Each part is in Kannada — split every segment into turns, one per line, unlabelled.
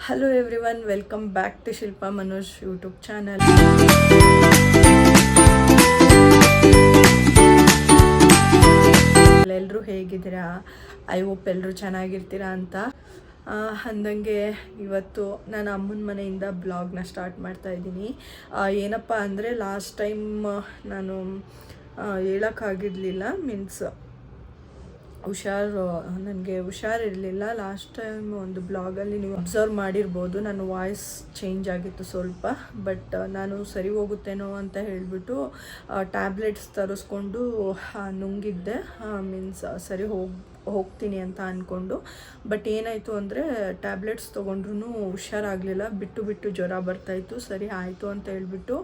Hello everyone, welcome back to Shilpa Manoj YouTube channel. ಎಲ್ಲರೂ ಹೇಗಿದ್ದೀರಾ? ಐ ಹೋಪ್ ಎಲ್ಲರೂ ಚೆನ್ನಾಗಿರ್ತೀರಾ ಅಂತ ಅಂದಂಗೆ ಇವತ್ತು ನಾನು ಅಮ್ಮನ ಮನೆಯಿಂದ ಬ್ಲಾಗ್ನ ಸ್ಟಾರ್ಟ್ ಮಾಡ್ತಾ ಇದ್ದೀನಿ. ಏನಪ್ಪ ಅಂದರೆ ಲಾಸ್ಟ್ ಟೈಮ್ ನಾನು ಹೇಳೋಕ್ಕಾಗಿರಲಿಲ್ಲ, ಮೀನ್ಸ್ ನನಗೆ ಹುಷಾರಿರಲಿಲ್ಲ. ಲಾಸ್ಟ್ ಟೈಮ್ ಒಂದು ಬ್ಲಾಗಲ್ಲಿ ನೀವು ಅಬ್ಸರ್ವ್ ಮಾಡಿರ್ಬೋದು, ನನ್ನ ವಾಯ್ಸ್ ಚೇಂಜ್ ಆಗಿತ್ತು ಸ್ವಲ್ಪ. ಬಟ್ ನಾನು ಸರಿ ಹೋಗುತ್ತೇನೋ ಅಂತ ಹೇಳಿಬಿಟ್ಟು ಟ್ಯಾಬ್ಲೆಟ್ಸ್ ತರಿಸ್ಕೊಂಡು ನುಂಗಿದ್ದೆ, ಮೀನ್ಸ್ ಸರಿ ಹೋಗ್ತೀನಿ ಅಂತ ಅಂದ್ಕೊಂಡು. ಬಟ್ ಏನಾಯಿತು ಅಂದರೆ ಟ್ಯಾಬ್ಲೆಟ್ಸ್ ತೊಗೊಂಡ್ರೂ ಹುಷಾರಾಗಲಿಲ್ಲ, ಬಿಟ್ಟು ಜ್ವರ ಬರ್ತಾಯಿತ್ತು. ಸರಿ ಆಯಿತು ಅಂತ ಹೇಳ್ಬಿಟ್ಟು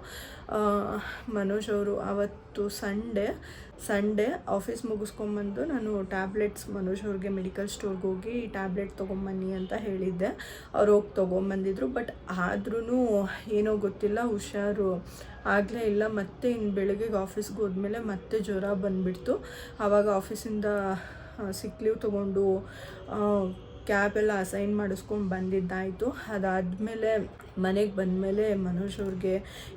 ಮನೋಜ್ ಅವರು ಅವತ್ತು ಸಂಡೇ ಆಫೀಸ್ ಮುಗಿಸ್ಕೊಂಬಂದು ನಾನು ಟ್ಯಾಬ್ಲೆಟ್ಸ್ ಮನೋಜ್ ಅವ್ರಿಗೆ ಮೆಡಿಕಲ್ ಸ್ಟೋರ್ಗೆ ಹೋಗಿ ಟ್ಯಾಬ್ಲೆಟ್ ತೊಗೊಂಬನ್ನಿ ಅಂತ ಹೇಳಿದ್ದೆ. ಅವ್ರು ಹೋಗಿ ತೊಗೊಂಬಂದಿದ್ರು. ಬಟ್ ಆದ್ರೂ ಏನೋ ಗೊತ್ತಿಲ್ಲ, ಹುಷಾರು ಆಗಲೇ ಇಲ್ಲ. ಮತ್ತೆ ಇನ್ನು ಬೆಳಗ್ಗೆಗೆ ಆಫೀಸ್ಗೆ ಹೋದ್ಮೇಲೆ ಮತ್ತೆ ಜ್ವರ ಬಂದುಬಿಡ್ತು. ಆವಾಗ ಆಫೀಸಿಂದ ಸಿಕ್ ಲೀವ್ ತೊಗೊಂಡು ಕ್ಯಾಬೆಲ್ಲ ಅಸೈನ್ ಮಾಡಿಸ್ಕೊಂಡು ಬಂದಿದ್ದಾಯಿತು. ಅದಾದಮೇಲೆ ಮನೆಗೆ ಬಂದಮೇಲೆ ಮನೋಜ್ ಅವ್ರಿಗೆ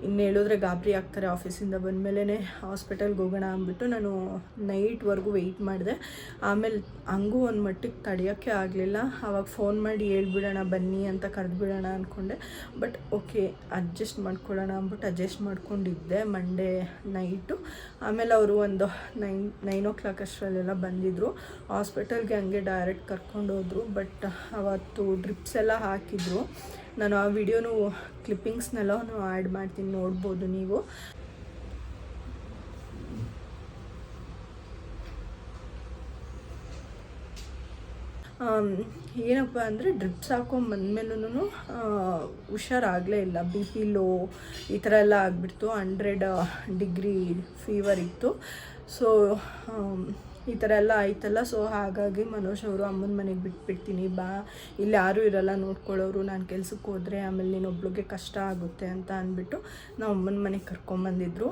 ಇನ್ನು ಹೇಳಿದ್ರೆ ಗಾಬರಿ ಆಗ್ತಾರೆ. ಆಫೀಸಿಂದ ಬಂದಮೇಲೆ ಹಾಸ್ಪಿಟಲ್ಗೆ ಹೋಗೋಣ ಅಂದ್ಬಿಟ್ಟು ನಾನು ನೈಟ್ವರೆಗೂ ವೆಯ್ಟ್ ಮಾಡಿದೆ. ಆಮೇಲೆ ಹಂಗೂ ಒಂದು ಮಟ್ಟಿಗೆ ತಡೆಯೋಕ್ಕೆ ಆಗಲಿಲ್ಲ. ಆವಾಗ ಫೋನ್ ಮಾಡಿ ಹೇಳ್ಬಿಡೋಣ ಬನ್ನಿ ಅಂತ ಕರೆದ್ಬಿಡೋಣ ಅಂದ್ಕೊಂಡೆ. ಬಟ್ ಓಕೆ, ಅಡ್ಜಸ್ಟ್ ಮಾಡ್ಕೊಳ್ಳೋಣ ಅಂದ್ಬಿಟ್ಟು ಅಡ್ಜಸ್ಟ್ ಮಾಡ್ಕೊಂಡಿದ್ದೆ ಮಂಡೇ ನೈಟು. ಆಮೇಲೆ ಅವರು ಒಂದು 9 ಅಷ್ಟರಲ್ಲೆಲ್ಲ ಬಂದಿದ್ದರು. ಹಾಸ್ಪಿಟಲ್ಗೆ ಹಂಗೆ ಡೈರೆಕ್ಟ್ ಕರ್ಕೊಂಡು ಹೋದರು. ಬಟ್ ಅವತ್ತು ಡ್ರಿಪ್ಸ್ ಎಲ್ಲ ಹಾಕಿದ್ರು. ನಾನು ಆ ವಿಡಿಯೋನು ಕ್ಲಿಪ್ಪಿಂಗ್ಸ್ನೆಲ್ಲ ಆ್ಯಡ್ ಮಾಡ್ತೀನಿ, ನೋಡ್ಬೋದು ನೀವು. ಏನಪ್ಪ ಅಂದರೆ ಡ್ರಿಪ್ಸ್ ಹಾಕೊಂಡ್ಬಂದ್ಮೇಲೂ ಹುಷಾರಾಗಲೇ ಇಲ್ಲ. BP ಲೋ ಈ ಥರ ಎಲ್ಲ ಆಗಿಬಿಡ್ತು. 100 ಡಿಗ್ರಿ ಫೀವರ್ ಇತ್ತು. ಸೊ ಈ ಥರ ಎಲ್ಲ ಆಯ್ತಲ್ಲ. ಸೊ ಹಾಗಾಗಿ ಮನೋಜ್ ಅವರು ಅಮ್ಮನ ಮನೆಗೆ ಬಿಟ್ಬಿಡ್ತೀನಿ ಬಾ, ಇಲ್ಲಿ ಯಾರೂ ಇರಲ್ಲ ನೋಡ್ಕೊಳ್ಳೋರು, ನಾನು ಕೆಲ್ಸಕ್ಕೆ ಹೋದರೆ ಆಮೇಲೆ ನೀನೊಬ್ಳಿಗೆ ಕಷ್ಟ ಆಗುತ್ತೆ ಅಂತ ಅಂದ್ಬಿಟ್ಟು ನಾವು ಅಮ್ಮನ ಮನೆಗೆ ಕರ್ಕೊಂಬಂದಿದ್ರು.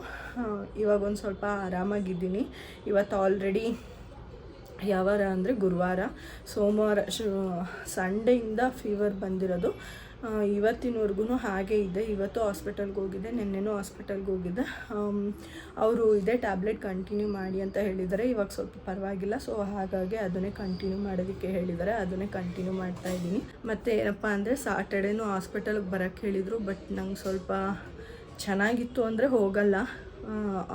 ಇವಾಗ ಒಂದು ಸ್ವಲ್ಪ ಆರಾಮಾಗಿದ್ದೀನಿ. ಇವತ್ತು ಆಲ್ರೆಡಿ ಯಾವಾರ ಅಂದರೆ ಗುರುವಾರ, ಸೋಮವಾರ ಸಂಡೆಯಿಂದ ಫೀವರ್ ಬಂದಿರೋದು. ಇವತ್ತಿನವರೆಗೂ ಹಾಗೇ ಇದೆ. ಇವತ್ತು ಹಾಸ್ಪಿಟಲ್ಗೆ ಹೋಗಿದ್ದೆ, ನಿನ್ನೆನೂ ಹಾಸ್ಪಿಟಲ್ಗೆ ಹೋಗಿದ್ದೆ. ಅವರು ಇದೇ ಟ್ಯಾಬ್ಲೆಟ್ ಕಂಟಿನ್ಯೂ ಮಾಡಿ ಅಂತ ಹೇಳಿದ್ದಾರೆ. ಇವಾಗ ಸ್ವಲ್ಪ ಪರವಾಗಿಲ್ಲ. ಸೊ ಹಾಗಾಗಿ ಅದನ್ನೇ ಕಂಟಿನ್ಯೂ ಮಾಡೋದಕ್ಕೆ ಹೇಳಿದ್ದಾರೆ, ಅದನ್ನೇ ಕಂಟಿನ್ಯೂ ಮಾಡ್ತಾಯಿದ್ದೀನಿ. ಮತ್ತು ಏನಪ್ಪ ಅಂದರೆ ಸಾಟರ್ಡೇನೂ ಹಾಸ್ಪಿಟಲ್ಗೆ ಬರೋಕ್ಕೆ ಹೇಳಿದರು. ಬಟ್ ನಂಗೆ ಸ್ವಲ್ಪ ಚೆನ್ನಾಗಿತ್ತು ಅಂದರೆ ಹೋಗಲ್ಲ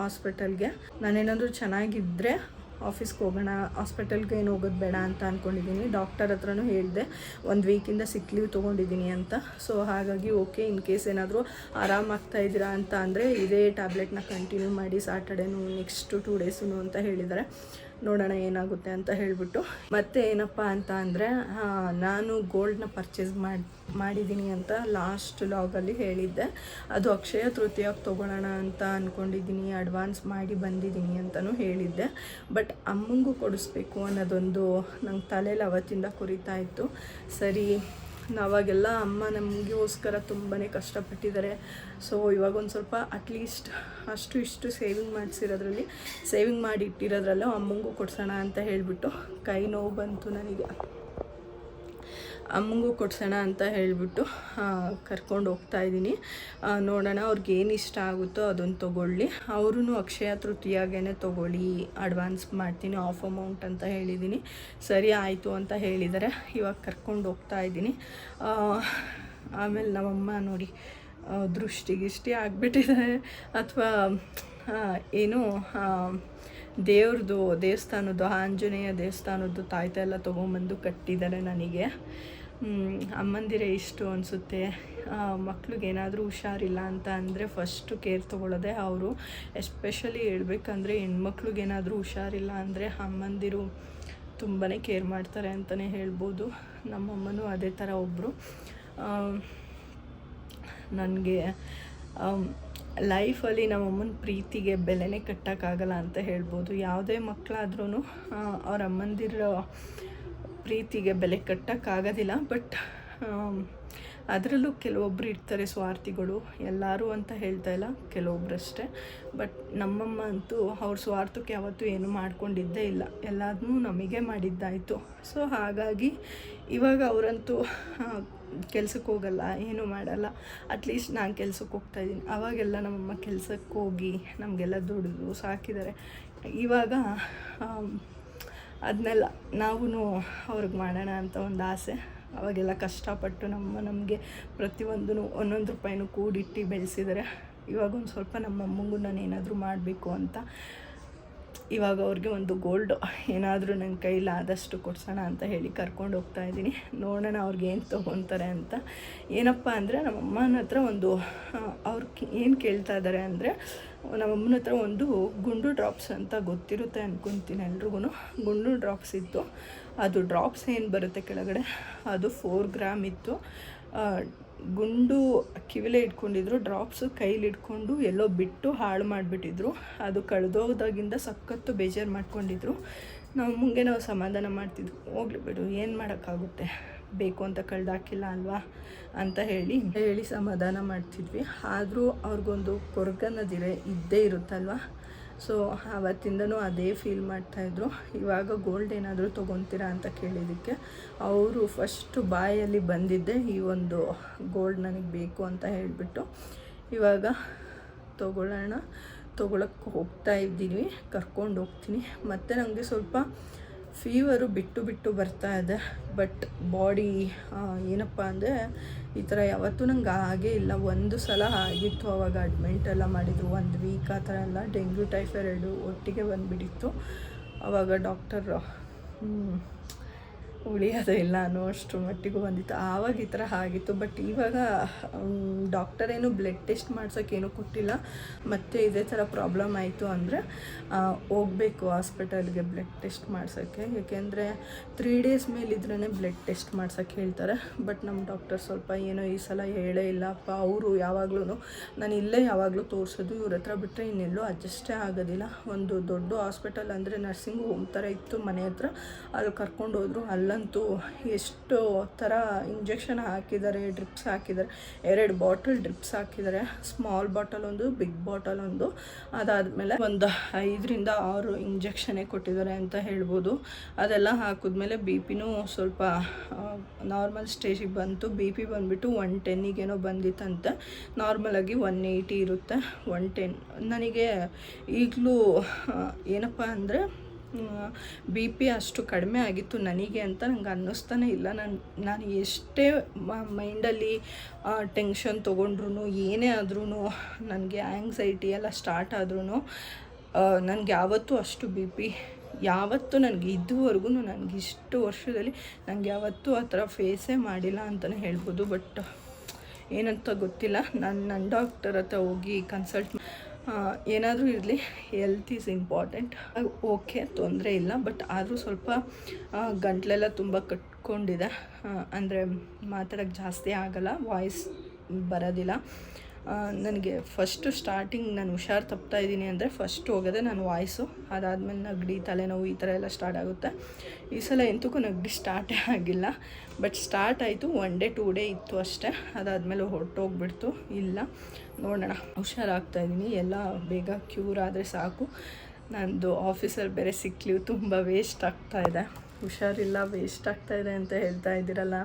ಹಾಸ್ಪಿಟಲ್ಗೆ. ನಾನೇನಾದರೂ ಚೆನ್ನಾಗಿದ್ದರೆ ಆಫೀಸ್ಗೆ ಹೋಗೋಣ, ಹಾಸ್ಪಿಟಲ್ಗೆ ಏನು ಹೋಗೋದು ಬೇಡ ಅಂತ ಅಂದ್ಕೊಂಡಿದ್ದೀನಿ. ಡಾಕ್ಟರ್ ಹತ್ರನೂ ಹೇಳಿದೆ, 1 ವೀಕಿಂದ ಸಿಕ್ ಲೀವ್ ತೊಗೊಂಡಿದ್ದೀನಿ ಅಂತ. ಸೊ ಹಾಗಾಗಿ ಓಕೆ, ಇನ್ ಕೇಸ್ ಏನಾದರೂ ಆರಾಮಾಗ್ತಾ ಇದ್ದೀರಾ ಅಂತ ಅಂದರೆ ಇದೇ ಟ್ಯಾಬ್ಲೆಟ್ನ ಕಂಟಿನ್ಯೂ ಮಾಡಿ ಸಾಟರ್ಡೇನು ನೆಕ್ಸ್ಟ್ 2 ಡೇಸು ಅಂತ ಹೇಳಿದ್ದಾರೆ. ನೋಡೋಣ ಏನಾಗುತ್ತೆ ಅಂತ ಹೇಳಿಬಿಟ್ಟು. ಮತ್ತು ಏನಪ್ಪ ಅಂತ ಅಂದರೆ ನಾನು ಗೋಲ್ಡ್ನ ಪರ್ಚೇಸ್ ಮಾಡಿದ್ದೀನಿ ಅಂತ ಲಾಸ್ಟ್ ಲಾಗಲ್ಲಿ ಹೇಳಿದ್ದೆ. ಅದು ಅಕ್ಷಯ ತೃತೀಯಕ್ಕೆ ತೊಗೊಳ್ಳೋಣ ಅಂತ ಅಂದ್ಕೊಂಡಿದ್ದೀನಿ, ಅಡ್ವಾನ್ಸ್ ಮಾಡಿ ಬಂದಿದ್ದೀನಿ ಅಂತಲೂ ಹೇಳಿದ್ದೆ. ಬಟ್ ಅಮ್ಮಂಗೂ ಕೊಡಿಸ್ಬೇಕು ಅನ್ನೋದೊಂದು ನಂಗೆ ತಲೆಯಲ್ಲಿ ಅವತ್ತಿಂದ ಕುರಿತಾ ಇತ್ತು. ಸರಿ, ಅವಾಗೆಲ್ಲ ಅಮ್ಮ ನಮಗೋಸ್ಕರ ತುಂಬಾ ಕಷ್ಟಪಟ್ಟಿದ್ದಾರೆ. ಸೊ ಇವಾಗ ಒಂದು ಸ್ವಲ್ಪ ಅಟ್ಲೀಸ್ಟ್ ಅಷ್ಟು ಇಷ್ಟು ಸೇವಿಂಗ್ ಮಾಡಿ ಇಟ್ಟಿರೋದ್ರಲ್ಲೂ ಅಮ್ಮಂಗೂ ಕೊಡ್ಸೋಣ ಅಂತ ಹೇಳಿಬಿಟ್ಟು, ಕೈ ನೋವು ಬಂತು ನನಗೆ, ಅಮ್ಮಂಗೂ ಕೊಡ್ಸೋಣ ಅಂತ ಹೇಳಿಬಿಟ್ಟು ಕರ್ಕೊಂಡು ಹೋಗ್ತಾಯಿದ್ದೀನಿ. ನೋಡೋಣ ಅವ್ರಿಗೆ ಏನು ಇಷ್ಟ ಆಗುತ್ತೋ ಅದನ್ನು ತೊಗೊಳ್ಳಿ. ಅವರೂ ಅಕ್ಷಯ ತೃತೀಯಾಗೇ ತೊಗೊಳ್ಳಿ, ಅಡ್ವಾನ್ಸ್ ಮಾಡ್ತೀನಿ, ಆಫ್ ಅಮೌಂಟ್ ಅಂತ ಹೇಳಿದ್ದೀನಿ. ಸರಿ ಆಯಿತು ಅಂತ ಹೇಳಿದ್ದಾರೆ. ಇವಾಗ ಕರ್ಕೊಂಡು ಹೋಗ್ತಾಯಿದ್ದೀನಿ. ಆಮೇಲೆ ನಮ್ಮಮ್ಮ ನೋಡಿ ದೃಷ್ಟಿ ಆಗಿಬಿಟ್ಟಿದ್ದಾರೆ, ಅಥವಾ ಏನು ದೇವಸ್ಥಾನದ್ದು ಆಂಜನೇಯ ದೇವಸ್ಥಾನದ್ದು ತಾಯ್ತ ಎಲ್ಲ ತೊಗೊಂಬಂದು ಕಟ್ಟಿದ್ದಾರೆ ನನಗೆ. ಅಮ್ಮಂದಿರೇ ಇಷ್ಟು ಅನಿಸುತ್ತೆ. ಮಕ್ಳಿಗೇನಾದರೂ ಹುಷಾರಿಲ್ಲ ಅಂತ ಅಂದರೆ ಫಸ್ಟು ಕೇರ್ ತೊಗೊಳ್ಳೋದೆ ಅವರು. ಎಸ್ಪೆಷಲಿ ಹೇಳ್ಬೇಕಂದ್ರೆ ಹೆಣ್ಮಕ್ಳಿಗೇನಾದರೂ ಹುಷಾರಿಲ್ಲ ಅಂದರೆ ಅಮ್ಮಂದಿರು ತುಂಬಾ ಕೇರ್ ಮಾಡ್ತಾರೆ ಅಂತಲೇ ಹೇಳ್ಬೋದು. ನಮ್ಮಮ್ಮನೂ ಅದೇ ಥರ ಒಬ್ಬರು. ನನಗೆ ಲೈಫಲ್ಲಿ ನಮ್ಮಮ್ಮನ ಪ್ರೀತಿಗೆ ಬೆಲೆನೇ ಕಟ್ಟೋಕ್ಕಾಗಲ್ಲ ಅಂತ ಹೇಳ್ಬೋದು. ಯಾವುದೇ ಮಕ್ಕಳಾದ್ರೂ ಅವ್ರ ಅಮ್ಮಂದಿರ ಪ್ರೀತಿಗೆ ಬೆಲೆ ಕಟ್ಟೋಕ್ಕಾಗೋದಿಲ್ಲ. ಬಟ್ ಅದರಲ್ಲೂ ಕೆಲವೊಬ್ಬರು ಇರ್ತಾರೆ ಸ್ವಾರ್ಥಿಗಳು, ಎಲ್ಲರೂ ಅಂತ ಹೇಳ್ತಾ ಇಲ್ಲ, ಕೆಲವೊಬ್ಬರಷ್ಟೇ. ಬಟ್ ನಮ್ಮಮ್ಮ ಅಂತೂ ಅವ್ರ ಸ್ವಾರ್ಥಕ್ಕೆ ಯಾವತ್ತೂ ಏನೂ ಮಾಡ್ಕೊಂಡಿದ್ದೇ ಇಲ್ಲ, ಎಲ್ಲದನ್ನೂ ನಮಗೆ ಮಾಡಿದ್ದಾಯಿತು. ಸೊ ಹಾಗಾಗಿ ಇವಾಗ ಅವರಂತೂ ಕೆಲ್ಸಕ್ಕೆ ಹೋಗಲ್ಲ, ಏನೂ ಮಾಡಲ್ಲ. ಅಟ್ಲೀಸ್ಟ್ ನಾನು ಕೆಲ್ಸಕ್ಕೆ ಹೋಗ್ತಾಯಿದ್ದೀನಿ. ಆವಾಗೆಲ್ಲ ನಮ್ಮಮ್ಮ ಕೆಲ್ಸಕ್ಕೆ ಹೋಗಿ ನಮಗೆಲ್ಲ ದುಡಿದು ಸಾಕಿದ್ದಾರೆ. ಇವಾಗ ಅದನ್ನೆಲ್ಲ ನಾವೂ ಅವ್ರಿಗೆ ಮಾಡೋಣ ಅಂತ ಒಂದು ಆಸೆ. ಅವಾಗೆಲ್ಲ ಕಷ್ಟಪಟ್ಟು ನಮಗೆ ಪ್ರತಿಯೊಂದೂ ಒಂದೊಂದು ರೂಪಾಯಿನೂ ಕೂಡಿಟ್ಟು ಬೆಳೆಸಿದ್ದಾರೆ. ಇವಾಗ ಒಂದು ಸ್ವಲ್ಪ ನಮ್ಮ ಅಮ್ಮಂಗೂ ನಾನು ಏನಾದರೂ ಮಾಡಬೇಕು ಅಂತ ಇವಾಗ ಅವ್ರಿಗೆ ಒಂದು ಗೋಲ್ಡ್ ಏನಾದರೂ ನನ್ನ ಕೈಲಿ ಆದಷ್ಟು ಕೊಡ್ಸೋಣ ಅಂತ ಹೇಳಿ ಕರ್ಕೊಂಡು ಹೋಗ್ತಾಯಿದ್ದೀನಿ. ನೋಡೋಣ ಅವ್ರಿಗೆ ಏನು ತೊಗೊತಾರೆ ಅಂತ. ಏನಪ್ಪ ಅಂದರೆ ನಮ್ಮಮ್ಮನ ಹತ್ರ ಒಂದು ಅವ್ರಿಗೆ ಏನು ಕೇಳ್ತಾ ಇದ್ದಾರೆ ಅಂದರೆ, ನಮ್ಮಮ್ಮನ ಹತ್ರ ಒಂದು ಗುಂಡು ಡ್ರಾಪ್ಸ್ ಅಂತ ಗೊತ್ತಿರುತ್ತೆ ಅಂದ್ಕೊತೀನಿ ಎಲ್ರಿಗೂ. ಗುಂಡು ಡ್ರಾಪ್ಸ್ ಇತ್ತು. ಅದು ಡ್ರಾಪ್ಸ್ ಏನು ಬರುತ್ತೆ ಕೆಳಗಡೆ, ಅದು 4 ಗ್ರಾಮ್ ಇತ್ತು. ಗುಂಡು ಕಿವಿಲೇ ಇಟ್ಕೊಂಡಿದ್ರು, ಡ್ರಾಪ್ಸು ಕೈಲಿ ಇಟ್ಕೊಂಡು ಎಲ್ಲೋ ಬಿಟ್ಟು ಹಾಳು ಮಾಡಿಬಿಟ್ಟಿದ್ರು. ಅದು ಕಳೆದೋದಾಗಿಂದ ಸಖತ್ತು ಬೇಜಾರು ಮಾಡ್ಕೊಂಡಿದ್ರು. ನಾವು ಸಮಾಧಾನ ಮಾಡ್ತಿದ್ವು, ಹೋಗ್ಲಿ ಬಿಡು, ಏನು ಮಾಡೋಕ್ಕಾಗುತ್ತೆ, ಬೇಕು ಅಂತ ಕಳೆದಾಕಿಲ್ಲ ಅಲ್ವಾ ಅಂತ ಹೇಳಿ ಸಮಾಧಾನ ಮಾಡ್ತಿದ್ವಿ. ಆದರೂ ಅವ್ರಿಗೊಂದು ಕೊರಗನ್ನದಿರೆ ಇದ್ದೇ ಇರುತ್ತಲ್ವ. ಸೊ ಆವತ್ತಿಂದನೂ ಅದೇ ಫೀಲ್ ಮಾಡ್ತಾಯಿದ್ರು. ಇವಾಗ ಗೋಲ್ಡ್ ಏನಾದರೂ ತೊಗೊತೀರಾ ಅಂತ ಕೇಳಿದ್ದಕ್ಕೆ ಅವರು ಫಸ್ಟು ಬಾಯಲ್ಲಿ ಬಂದಿದ್ದೆ ಈ ಒಂದು ಗೋಲ್ಡ್ ನನಗೆ ಬೇಕು ಅಂತ ಹೇಳಿಬಿಟ್ಟು ಇವಾಗ ತೊಗೊಳಕ್ಕೆ ಹೋಗ್ತಾ ಇದ್ದೀನಿ, ಕರ್ಕೊಂಡು ಹೋಗ್ತೀನಿ. ಮತ್ತು ನನಗೆ ಸ್ವಲ್ಪ ಫೀವರು ಬಿಟ್ಟು ಬರ್ತಾ ಇದೆ. ಬಟ್ ಬಾಡಿ ಏನಪ್ಪ ಅಂದರೆ ಈ ಥರ ಯಾವತ್ತೂ ನಂಗೆ ಆಗೇ ಇಲ್ಲ. ಒಂದು ಸಲ ಆಗಿತ್ತು, ಆವಾಗ ಅಡ್ಮಿಂಟ್ ಎಲ್ಲ ಮಾಡಿದ್ರು 1 ವೀಕ್ ಆ ಥರ ಎಲ್ಲ. ಡೆಂಗ್ಯೂ ಟೈಫಾಯ್ಡ್ ಒಟ್ಟಿಗೆ ಬಂದುಬಿಟ್ಟಿತ್ತು. ಆವಾಗ ಡಾಕ್ಟರ್ ಉಳಿಯೋದೇ ಇಲ್ಲ ಅನ್ನೋ ಅಷ್ಟು ಮಟ್ಟಿಗೂ ಬಂದಿತ್ತು. ಆವಾಗ ಈ ಥರ ಆಗಿತ್ತು. ಬಟ್ ಇವಾಗ ಡಾಕ್ಟರ್ ಏನು ಬ್ಲಡ್ ಟೆಸ್ಟ್ ಮಾಡ್ಸೋಕ್ಕೇನು ಕೊಟ್ಟಿಲ್ಲ. ಮತ್ತು ಇದೇ ಥರ ಪ್ರಾಬ್ಲಮ್ ಆಯಿತು ಅಂದರೆ ಹೋಗಬೇಕು ಹಾಸ್ಪಿಟಲ್ಗೆ ಬ್ಲಡ್ ಟೆಸ್ಟ್ ಮಾಡ್ಸೋಕ್ಕೆ. ಏಕೆಂದರೆ 3 ಡೇಸ್ ಮೇಲಿದ್ರೇ ಬ್ಲಡ್ ಟೆಸ್ಟ್ ಮಾಡ್ಸೋಕ್ಕೆ ಹೇಳ್ತಾರೆ. ಬಟ್ ನಮ್ಮ ಡಾಕ್ಟರ್ ಸ್ವಲ್ಪ ಏನೋ ಈ ಸಲ ಹೇಳೇ ಇಲ್ಲಪ್ಪ. ಅವರು ಯಾವಾಗಲೂ ನಾನು ಇಲ್ಲೇ ಯಾವಾಗಲೂ ತೋರಿಸೋದು, ಇವ್ರ ಹತ್ರ ಬಿಟ್ಟರೆ ಇನ್ನೆಲ್ಲೂ ಅಡ್ಜಸ್ಟೇ ಆಗೋದಿಲ್ಲ. ಒಂದು ದೊಡ್ಡ ಹಾಸ್ಪಿಟಲ್ ಅಂದರೆ ನರ್ಸಿಂಗ್ ಹೋಮ್ ಥರ ಇತ್ತು ಮನೆ ಹತ್ರ, ಅಲ್ಲಿ ಕರ್ಕೊಂಡು ಹೋದ್ರು. ಅಲ್ಲಂತೂ ಎಷ್ಟು ಥರ ಇಂಜೆಕ್ಷನ್ ಹಾಕಿದ್ದಾರೆ, ಡ್ರಿಪ್ಸ್ ಹಾಕಿದ್ದಾರೆ. 2 ಬಾಟಲ್ ಡ್ರಿಪ್ಸ್ ಹಾಕಿದ್ದಾರೆ, ಸ್ಮಾಲ್ ಬಾಟಲ್ ಒಂದು, ಬಿಗ್ ಬಾಟಲ್ ಒಂದು. ಅದಾದಮೇಲೆ ಒಂದು 5ರಿಂದ 6 ಇಂಜೆಕ್ಷನ್ನೇ ಕೊಟ್ಟಿದ್ದಾರೆ ಅಂತ ಹೇಳ್ಬೋದು. ಅದೆಲ್ಲ ಹಾಕಿದ್ಮೇಲೆ ಬಿ ಪಿನೂ ಸ್ವಲ್ಪ ನಾರ್ಮಲ್ ಸ್ಟೇಜಿಗೆ ಬಂತು. ಬಿ ಪಿ ಬಂದುಬಿಟ್ಟು 110ಗೇನೋ ಬಂದಿತ್ತಂತೆ. ನಾರ್ಮಲಾಗಿ 180 ಇರುತ್ತೆ, 110. ನನಗೆ ಈಗಲೂ ಏನಪ್ಪ ಅಂದರೆ ಬಿ ಪಿ ಅಷ್ಟು ಕಡಿಮೆ ಆಗಿತ್ತು ನನಗೆ ಅಂತ ನಂಗೆ ಅನ್ನಿಸ್ತಾನೆ ಇಲ್ಲ. ನಾನು ಎಷ್ಟೇ ಮೈಂಡಲ್ಲಿ ಟೆನ್ಷನ್ ತೊಗೊಂಡ್ರು, ಏನೇ ಆದ್ರೂ, ನನಗೆ ಆ್ಯಂಗ್ಸೈಟಿ ಎಲ್ಲ ಸ್ಟಾರ್ಟ್ ಆದ್ರೂ ನನಗೆ ಯಾವತ್ತೂ ಅಷ್ಟು ಬಿ ಪಿ ಯಾವತ್ತೂ ನನಗೆ ಇದುವರೆಗೂ ನನಗೆ ಇಷ್ಟು ವರ್ಷದಲ್ಲಿ ನನಗೆ ಯಾವತ್ತೂ ಆ ಥರ ಫೇಸೇ ಮಾಡಿಲ್ಲ ಅಂತಲೇ ಹೇಳ್ಬೋದು. ಬಟ್ ಏನಂತ ಗೊತ್ತಿಲ್ಲ. ನನ್ನ ಡಾಕ್ಟರ್ ಹತ್ರ ಹೋಗಿ ಕನ್ಸಲ್ಟ್ ಏನಾದರೂ ಇರಲಿ, ಹೆಲ್ತ್ ಈಸ್ ಇಂಪಾರ್ಟೆಂಟ್. ಓಕೆ, ತೊಂದರೆ ಇಲ್ಲ. ಬಟ್ ಆದರೂ ಸ್ವಲ್ಪ ಗಂಟಲೆಲ್ಲ ತುಂಬ ಕಟ್ಕೊಂಡಿದೆ. ಅಂದರೆ ಮಾತಾಡೋಕ್ಕೆ ಜಾಸ್ತಿ ಆಗೋಲ್ಲ, ವಾಯ್ಸ್ ಬರೋದಿಲ್ಲ. ನನಗೆ ಫಸ್ಟು ಸ್ಟಾರ್ಟಿಂಗ್ ನಾನು ಹುಷಾರು ತಪ್ತಾಯಿದ್ದೀನಿ ಅಂದರೆ ಫಸ್ಟ್ ಹೋಗೋದೆ ನಾನು ವಾಯ್ಸು. ಅದಾದಮೇಲೆ ನೆಗಡಿ, ತಲೆನೋವು ಈ ಥರ ಎಲ್ಲ ಸ್ಟಾರ್ಟ್ ಆಗುತ್ತೆ. ಈ ಸಲ ಎಂತಕ್ಕೂ ನೆಗಡಿ ಸ್ಟಾರ್ಟೇ ಆಗಿಲ್ಲ. ಬಟ್ ಸ್ಟಾರ್ಟ್ ಆಯಿತು 1 ಡೇ 2 ಡೇ ಇತ್ತು ಅಷ್ಟೇ. ಅದಾದಮೇಲೆ ಹೊರಟೋಗ್ಬಿಡ್ತು. ಇಲ್ಲ, ನೋಡೋಣ, ಹುಷಾರಾಗ್ತಾಯಿದ್ದೀನಿ. ಎಲ್ಲ ಬೇಗ ಕ್ಯೂರ್ ಆದರೆ ಸಾಕು. ನಂದು ಆಫೀಸಲ್ಲಿ ಬೇರೆ ಸಿಕ್ ಲೀವ್ ತುಂಬ ವೇಸ್ಟ್ ಆಗ್ತಾಯಿದೆ. ಹುಷಾರಿಲ್ಲ, ವೇಸ್ಟ್ ಆಗ್ತಾಯಿದೆ ಅಂತ ಹೇಳ್ತಾ ಇದ್ದೀರಲ್ಲ.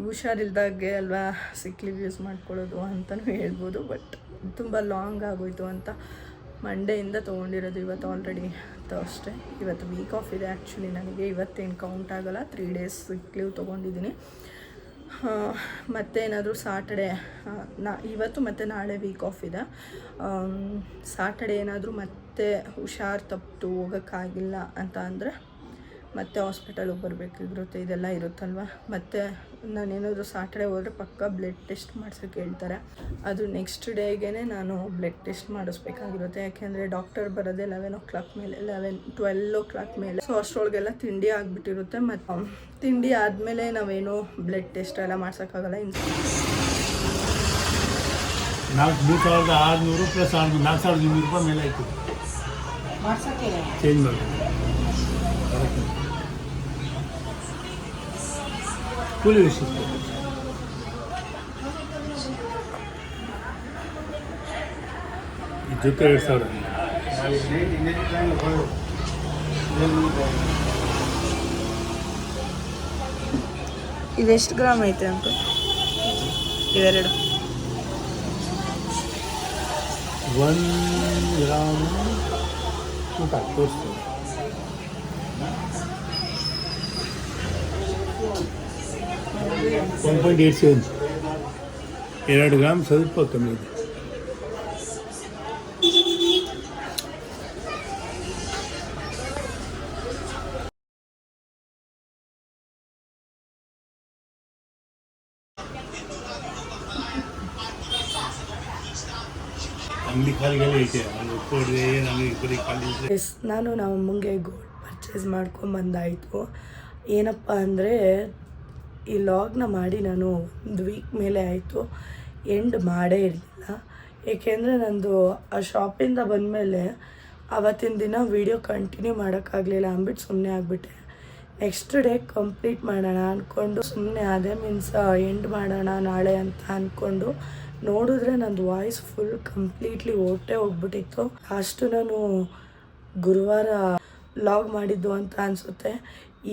ಹುಷಾರಿಲ್ದಾಗೆ ಅಲ್ವಾ ಸಿಕ್ ಲೀವ್ ಯೂಸ್ ಮಾಡ್ಕೊಳ್ಳೋದು ಅಂತಲೂ ಹೇಳ್ಬೋದು. ಬಟ್ ತುಂಬ ಲಾಂಗ್ ಆಗೋಯ್ತು ಅಂತ ಮಂಡೆಯಿಂದ ತೊಗೊಂಡಿರೋದು. ಇವತ್ತು ಆಲ್ರೆಡಿ ಥರ್ಸ್ಡೇ, ಇವತ್ತು ವೀಕ್ ಆಫ್ ಇದೆ ಆ್ಯಕ್ಚುಲಿ ನನಗೆ. ಇವತ್ತೇನು ಕೌಂಟ್ ಆಗೋಲ್ಲ, 3 ಡೇಸ್ ಸಿಕ್ ಲೀವ್ ತೊಗೊಂಡಿದ್ದೀನಿ. ಮತ್ತೇನಾದರೂ ಸಾಟರ್ಡೆ ಇವತ್ತು ಮತ್ತು ನಾಳೆ ವೀಕ್ ಆಫ್ ಇದೆ. ಸಾಟರ್ಡೆ ಏನಾದರೂ ಮತ್ತೆ ಹುಷಾರು ತಪ್ಪಿತು, ಹೋಗೋಕ್ಕಾಗಿಲ್ಲ ಅಂತ ಅಂದರೆ ಮತ್ತೆ ಹಾಸ್ಪಿಟಲಿಗೆ ಬರಬೇಕಿರುತ್ತೆ. ಇದೆಲ್ಲ ಇರುತ್ತಲ್ವ. ಮತ್ತು ನಾನೇನಾದರೂ ಸಾಟರ್ಡೆ ಹೋದರೆ ಪಕ್ಕ ಬ್ಲಡ್ ಟೆಸ್ಟ್ ಮಾಡ್ಸೋಕ್ಕೆ ಹೇಳ್ತಾರೆ. ಅದು ನೆಕ್ಸ್ಟ್ ಡೇಗೇ ನಾನು ಬ್ಲಡ್ ಟೆಸ್ಟ್ ಮಾಡಿಸ್ಬೇಕಾಗಿರುತ್ತೆ. ಯಾಕೆಂದರೆ ಡಾಕ್ಟರ್ ಬರೋದೇ 11 o'clock ಮೇಲೆ, 12 o'clock ಮೇಲೆ. ಸೊ ಅಷ್ಟರೊಳಗೆಲ್ಲ ತಿಂಡಿ ಆಗಿಬಿಟ್ಟಿರುತ್ತೆ. ಮತ್ತು ತಿಂಡಿ ಆದಮೇಲೆ ನಾವೇನು ಬ್ಲಡ್ ಟೆಸ್ಟ್ ಎಲ್ಲ ಮಾಡ್ಸೋಕ್ಕಾಗಲ್ಲ.
4,600 ಪ್ಲಸ್ 4,200 ರೂಪಾಯಿ ಮೇಲೆ ಆಯಿತು ಚೇಂಜ್ ಮಾಡಿ. ಕೂಲಿ ವಿಷಯ ಜೊತೆ 2,000.
ಇದೆಷ್ಟು ಗ್ರಾಮ್ ಐತೆ ಅಂತ ಇವೆರಡು
1 ಗ್ರಾಮ್ ತೂಕ ತೋರಿಸ್ತೀನಿ. 1.87 2 ಗ್ರಾಮ್ ಸ್ವಲ್ಪ ಕಮ್ಮಿ ಇದೆ. ಅಂಗಡಿ ಖಾಲಿಗೆಲ್ಲ ಐತೆ, ಅಲ್ಲಿ ಒಪ್ಪಿದ್ರೆ ನಮಗೆ ಬರೀ ಖಾಲಿ ಇದೆ.
ಎಸ್, ನಾನು ನಮ್ಮ ಅಮ್ಮಂಗೆ ಗೋಲ್ಡ್ ಪರ್ಚೇಸ್ ಮಾಡ್ಕೊಂಬಂದಾಯಿತು. ಏನಪ್ಪ ಅಂದರೆ ಈ ಲಾಗ್ನ ಮಾಡಿ ನಾನು 1 ವೀಕ್ ಮೇಲೆ ಆಯಿತು, ಎಂಡ್ ಮಾಡೇ ಇರಲಿಲ್ಲ. ಏಕೆಂದರೆ ನಂದು ಆ ಶಾಪಿಂದ ಬಂದಮೇಲೆ ಆವತ್ತಿನ ದಿನ ವೀಡಿಯೋ ಕಂಟಿನ್ಯೂ ಮಾಡೋಕ್ಕಾಗಲಿಲ್ಲ ಅಂದ್ಬಿಟ್ಟು ಸುಮ್ಮನೆ ಆಗಿಬಿಟ್ಟೆ. ನೆಕ್ಸ್ಟ್ ಡೇ ಕಂಪ್ಲೀಟ್ ಮಾಡೋಣ ಅಂದ್ಕೊಂಡು ಸುಮ್ಮನೆ ಅದೇ ಮೀನ್ಸ್ ಎಂಡ್ ಮಾಡೋಣ ನಾಳೆ ಅಂತ ಅಂದ್ಕೊಂಡು ನೋಡಿದ್ರೆ ನಂದು ವಾಯ್ಸ್ ಫುಲ್ ಕಂಪ್ಲೀಟ್ಲಿ ಹೋಗ್ಬಿಟ್ಟಿತ್ತು. ಅಷ್ಟು ನಾನು ಗುರುವಾರ ಲಾಗ್ ಮಾಡಿದ್ದು ಅಂತ ಅನಿಸುತ್ತೆ.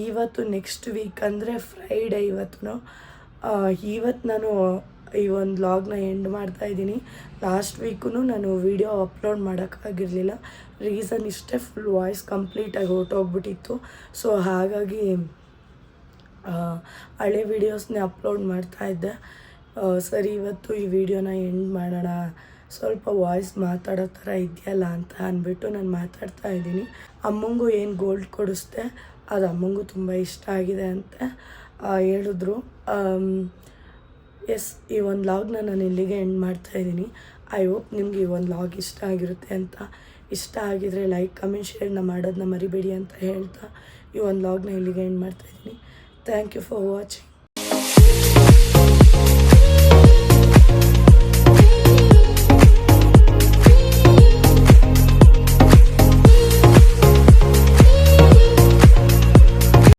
ಇವತ್ತು ನೆಕ್ಸ್ಟ್ ವೀಕ್ ಅಂದರೆ ಫ್ರೈಡೇ ಇವತ್ತು ನಾನು ಈ ಒಂದು ಲಾಗ್ನ ಎಂಡ್ ಮಾಡ್ತಾಯಿದ್ದೀನಿ. ಲಾಸ್ಟ್ ವೀಕು ನಾನು ವೀಡಿಯೋ ಅಪ್ಲೋಡ್ ಮಾಡೋಕ್ಕಾಗಿರಲಿಲ್ಲ. ರೀಸನ್ ಇಷ್ಟೇ, ಫುಲ್ ವಾಯ್ಸ್ ಕಂಪ್ಲೀಟಾಗಿ ಹೊರಟೋಗ್ಬಿಟ್ಟಿತ್ತು. ಸೊ ಹಾಗಾಗಿ ಹಳೆ ವೀಡಿಯೋಸ್ನೇ ಅಪ್ಲೋಡ್ ಮಾಡ್ತಾಯಿದ್ದೆ. ಸರಿ, ಇವತ್ತು ಈ ವಿಡಿಯೋನ ಎಂಡ್ ಮಾಡೋಣ, ಸ್ವಲ್ಪ ವಾಯ್ಸ್ ಮಾತಾಡೋ ಥರ ಇದೆಯಲ್ಲ ಅಂತ ಅಂದ್ಬಿಟ್ಟು ನಾನು ಮಾತಾಡ್ತಾ ಇದ್ದೀನಿ. ಅಮ್ಮಂಗೂ ಏನು ಗೋಲ್ಡ್ ಕೊಡಿಸ್ದೆ ಅದು ಅಮ್ಮಂಗೂ ತುಂಬ ಇಷ್ಟ ಆಗಿದೆ ಅಂತ ಹೇಳಿದ್ರು. ಎಸ್, ಈ ಒಂದು ಲಾಗ್ನ ನಾನು ಇಲ್ಲಿಗೆ ಎಂಡ್ ಮಾಡ್ತಾಯಿದ್ದೀನಿ. ಐ ಹೋಪ್ ನಿಮ್ಗೆ ಈ ಒಂದು ಲಾಗ್ ಇಷ್ಟ ಆಗಿರುತ್ತೆ ಅಂತ. ಇಷ್ಟ ಆಗಿದರೆ ಲೈಕ್, ಕಮೆಂಟ್, ಶೇರ್ನ ಮಾಡೋದನ್ನ ಮರಿಬೇಡಿ ಅಂತ ಹೇಳ್ತಾ ಈ ಒಂದು ಲಾಗ್ನ ಇಲ್ಲಿಗೆ ಎಂಡ್ ಮಾಡ್ತಾಯಿದ್ದೀನಿ. Thank you for watching.